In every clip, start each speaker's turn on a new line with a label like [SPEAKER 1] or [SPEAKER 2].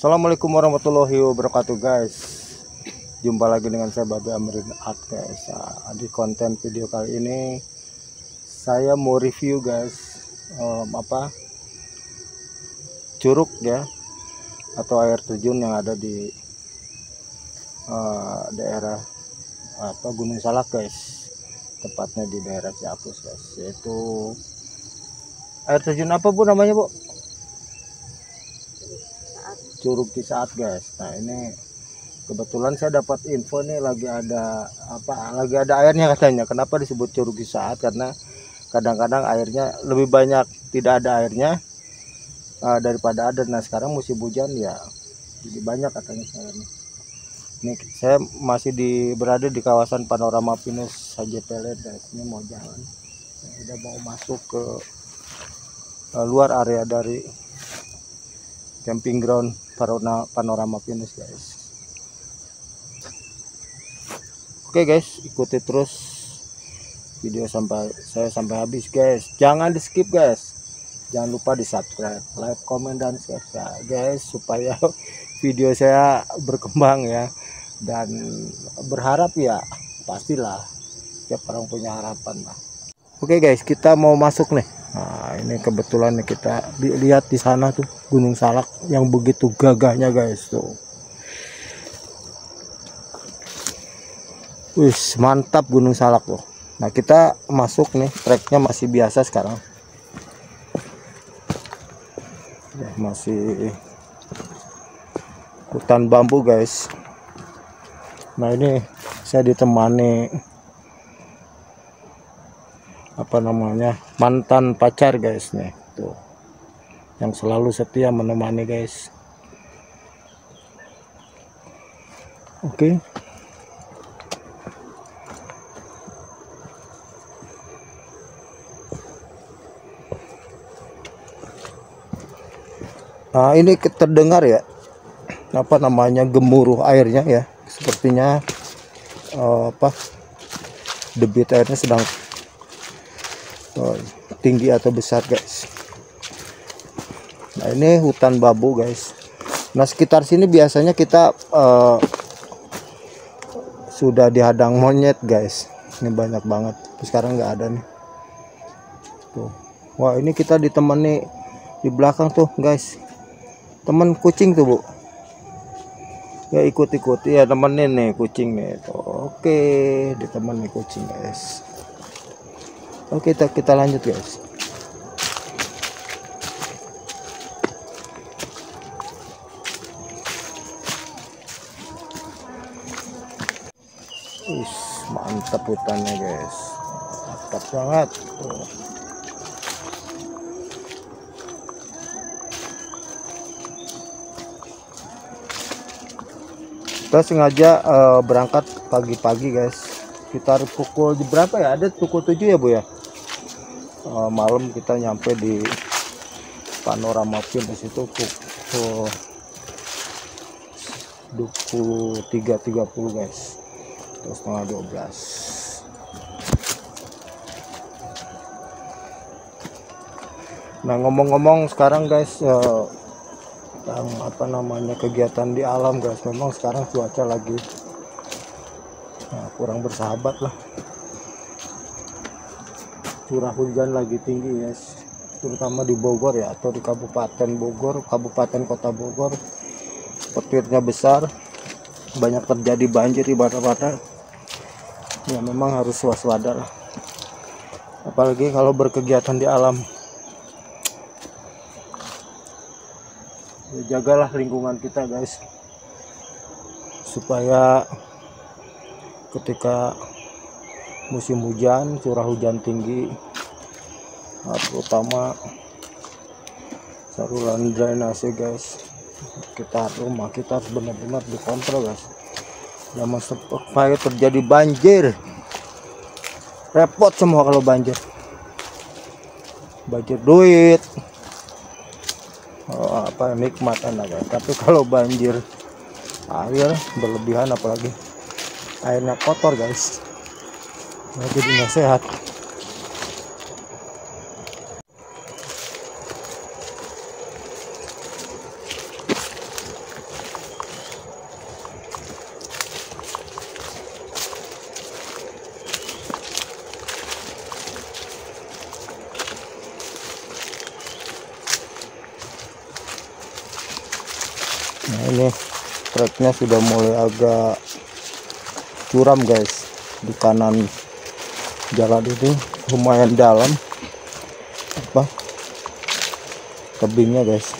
[SPEAKER 1] Assalamualaikum warahmatullahi wabarakatuh guys. Jumpa lagi dengan saya Babe Amrin Art guys. Di konten video kali ini saya mau review guys curug ya, atau air terjun yang ada di daerah Gunung Salak guys. Tepatnya di daerah Ciapus guys. Yaitu air terjun apa bu namanya bu? Curug Cisaat guys. Nah ini kebetulan saya dapat info nih lagi ada airnya katanya. Kenapa disebut Curug Cisaat? Karena kadang-kadang airnya lebih banyak tidak ada airnya daripada ada. Nah sekarang musim hujan ya, jadi banyak katanya sekarang. Ini saya masih berada di kawasan Panorama Pinus Saje Pelet guys. Ini mau jalan, udah mau masuk ke luar area dari camping ground Panorama Pinus guys. Oke guys, ikuti terus video saya sampai habis guys. Jangan di skip guys. Jangan lupa di subscribe, like, komen, dan share ya guys, supaya video saya berkembang ya. Dan berharap ya, pastilah setiap orang punya harapan lah. Oke guys, kita mau masuk nih. Nah ini kebetulan nih, kita lihat di sana tuh Gunung Salak yang begitu gagahnya guys tuh. Wih mantap Gunung Salak tuh. Nah kita masuk nih, treknya masih biasa sekarang ya, masih hutan bambu guys. Nah ini saya ditemani mantan pacar guys nih tuh, yang selalu setia menemani guys. Oke. Nah ini terdengar ya gemuruh airnya ya, sepertinya debit airnya sedang tinggi atau besar guys. Nah ini hutan bambu guys. Nah sekitar sini biasanya kita sudah dihadang monyet guys. Ini banyak banget. Sekarang nggak ada nih tuh. Wah ini kita ditemani di belakang tuh guys, temen kucing tuh bu ya, ikut-ikuti ya, temenin nih kucing nih tuh. Oke, ditemani kucing guys. Oke, kita lanjut guys. Mantap hutannya guys, mantap banget tuh. Kita sengaja berangkat pagi-pagi guys, sekitar pukul berapa ya, ada pukul 7 ya bu ya. Malam kita nyampe di Panorama Pinus itu pukul 23.30 guys, terus setengah 12. Nah ngomong-ngomong sekarang guys, kegiatan di alam guys, memang sekarang cuaca lagi kurang bersahabat lah. Curah hujan lagi tinggi guys, terutama di Bogor ya, atau di Kabupaten Bogor, Kabupaten Kota Bogor. Petirnya besar, banyak terjadi banjir di mana-mana ya. Memang harus waspada lah, apalagi kalau berkegiatan di alam. Jagalah lingkungan kita guys, supaya ketika musim hujan, curah hujan tinggi, terutama saluran drainase guys, rumah kita harus benar-benar dikontrol guys. Jangan sampai terjadi banjir, repot semua kalau banjir duit, nikmat enak guys. Tapi kalau banjir air berlebihan, apalagi airnya kotor guys, jadi nggak sehat. Nah ini treknya sudah mulai agak curam guys. Di kanan jalan itu lumayan dalam tebingnya guys.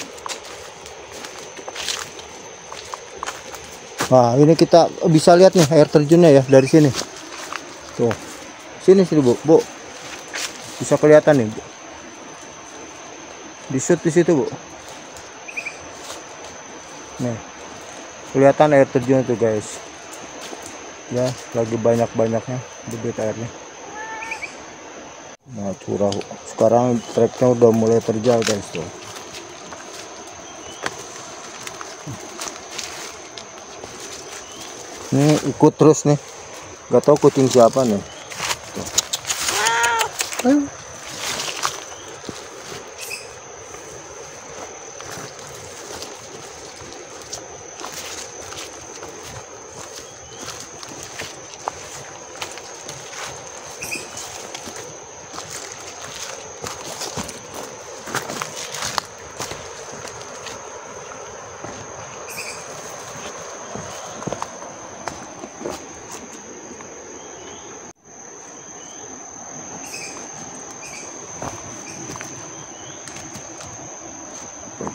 [SPEAKER 1] Nah ini kita bisa lihat nih air terjunnya ya dari sini. Tuh sini bu, bisa kelihatan nih bu. Di shoot di situ bu. Nih kelihatan air terjun tuh guys ya, lagi banyak-banyaknya debit airnya. Nah curah sekarang treknya udah mulai terjal guys tuh. Ini ikut terus nih, gak tahu kucing siapa nih tuh.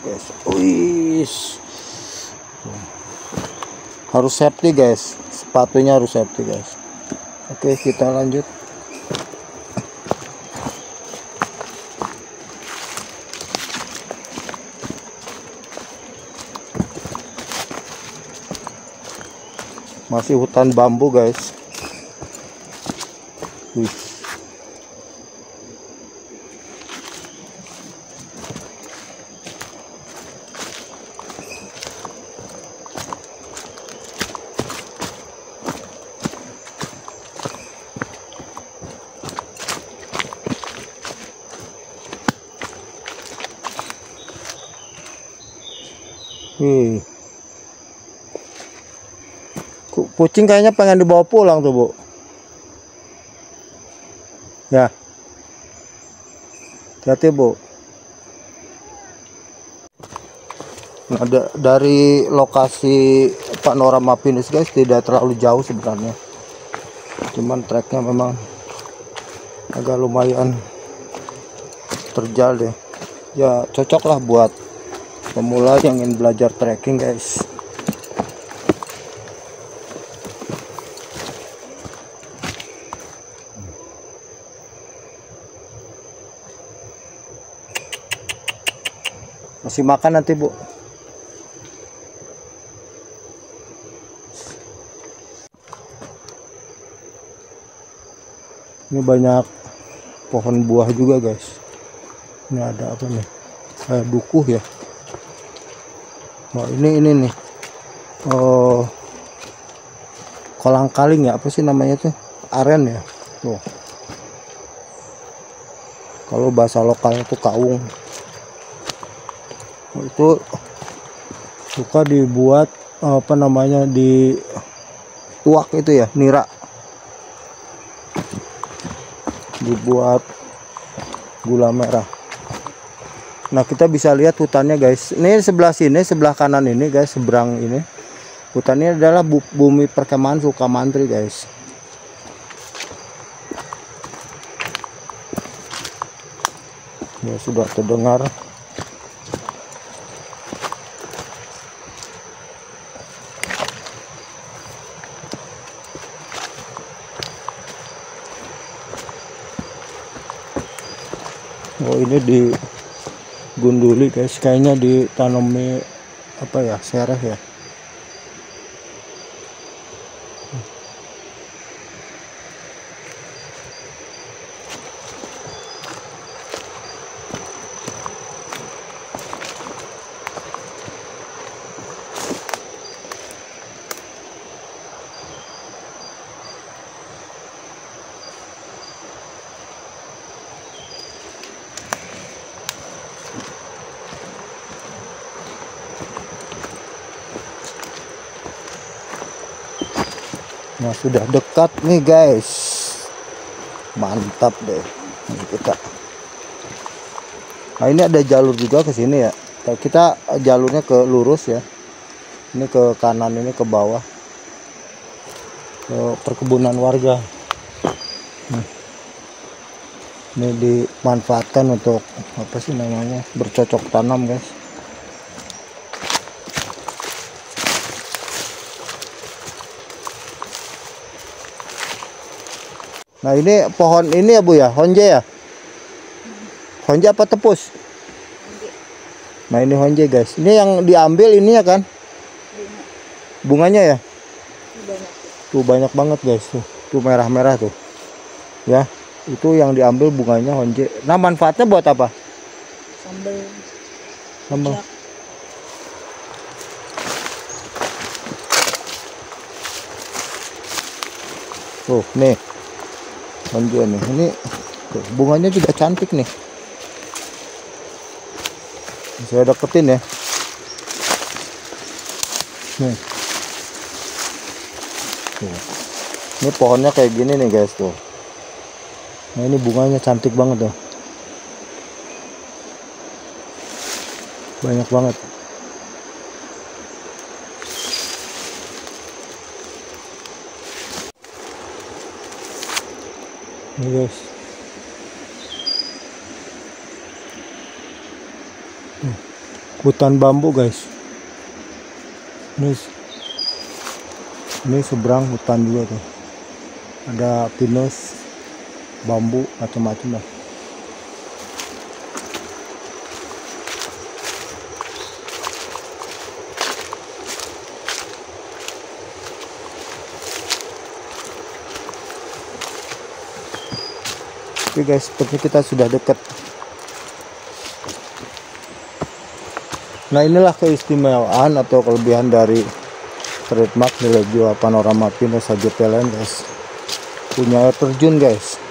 [SPEAKER 1] Guys, harus safety guys, sepatunya harus safety guys. Oke kita lanjut. Masih hutan bambu guys. Kucing kayaknya pengen dibawa pulang tuh bu ya. Hati-hati bu. Nah, dari lokasi panorama finish guys tidak terlalu jauh sebenarnya, cuman treknya memang agak lumayan terjal deh ya. Cocok lah buat pemula yang ingin belajar trekking guys. Masih makan nanti bu. Ini banyak pohon buah juga guys. Ini ada apa nih, kayak dukuh ya. Wah ini nih kolang kaling ya, apa sih namanya tuh, aren ya tuh. Kalau bahasa lokalnya tuh kaung. Itu suka dibuat apa namanya, di tuak itu ya, nira, dibuat gula merah. Nah kita bisa lihat hutannya guys. Ini sebelah sini, sebelah kanan ini guys, seberang ini hutannya adalah bumi perkemahan Sukamantri guys. Ya sudah terdengar. Oh, ini di gunduli guys, kayaknya ditanami apa ya, sereh ya. Nah, sudah dekat nih guys, mantap deh. Ini kita, nah ini ada jalur juga ke sini ya, kita jalurnya ke lurus ya, ini ke kanan, ini ke bawah ke perkebunan warga. Ini dimanfaatkan untuk apa sih namanya, bercocok tanam guys. Nah ini pohon ini ya Bu ya, honje ya? Honje apa tepus? Nah ini honje guys. Ini yang diambil ini ya kan? Bunganya ya? Tuh banyak banget guys tuh. Tuh merah-merah tuh. Ya, itu yang diambil bunganya honje. Nah manfaatnya buat apa?
[SPEAKER 2] Sambal.
[SPEAKER 1] Sambal. Tuh nih. Honje nih. Ini tuh, bunganya juga cantik nih. Saya deketin ya. Nih. Tuh. Ini pohonnya kayak gini nih guys tuh. Nah ini bunganya cantik banget tuh. Banyak banget. Ini guys. Hutan bambu guys. Ini seberang hutan juga tuh. Ada pinus, bambu, macam-macam lah. Oke guys, seperti kita sudah dekat. Nah inilah keistimewaan atau kelebihan dari trademark nilai jual panorama pinus saja PLN guys. Punya air terjun guys,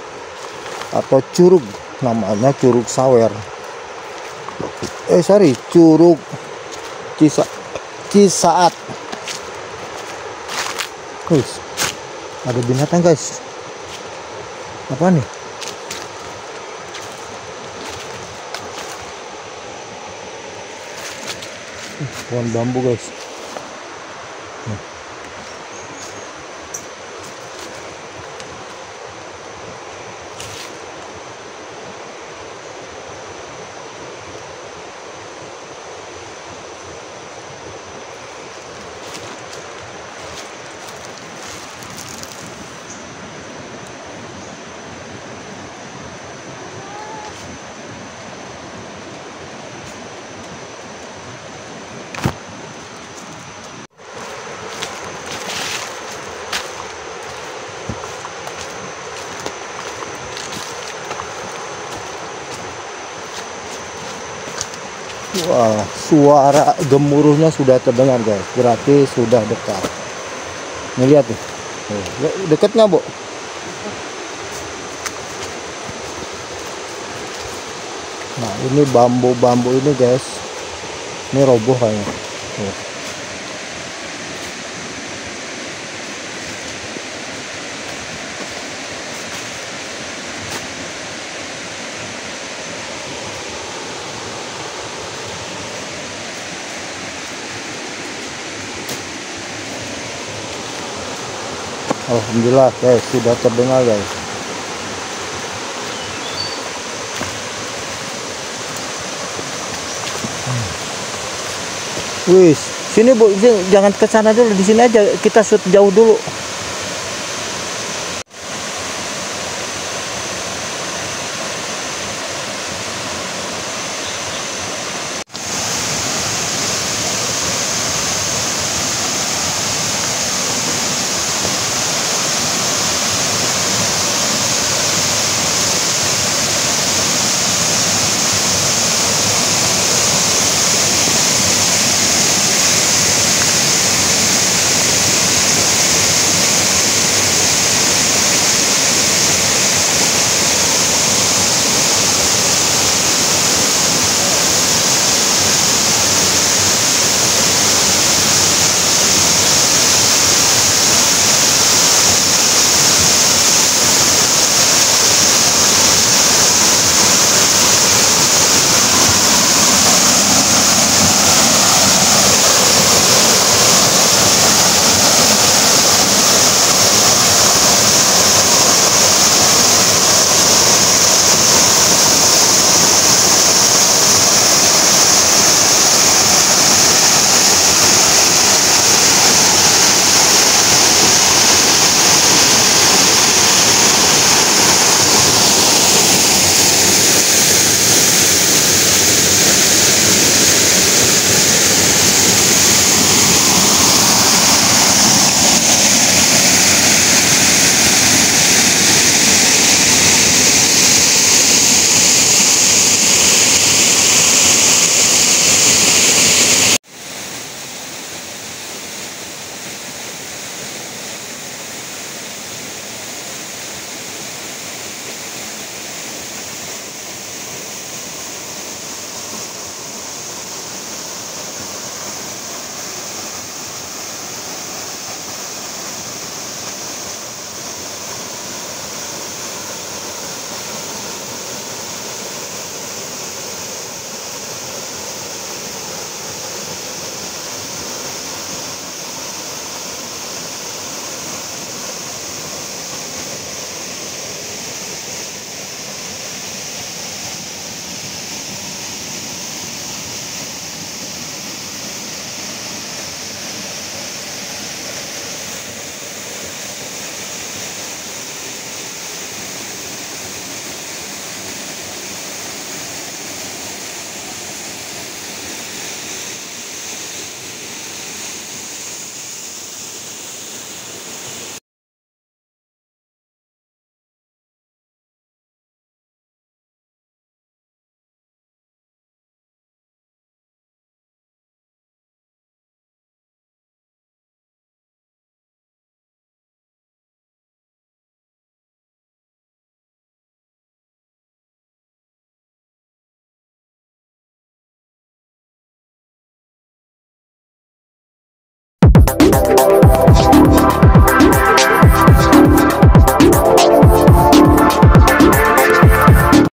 [SPEAKER 1] atau curug, namanya Curug Sawer. Curug Cisaat. Guys, ada binatang guys. Apa nih? Pohon bambu guys. Wah, suara gemuruhnya sudah terdengar guys, berarti sudah dekat. Nih lihat nih, dekatnya Bu. Nah ini bambu-bambu ini guys, ini roboh kayaknya. Alhamdulillah guys, sudah terdengar guys. Wis, sini Bu, jangan ke sana dulu, di sini aja kita shoot jauh dulu.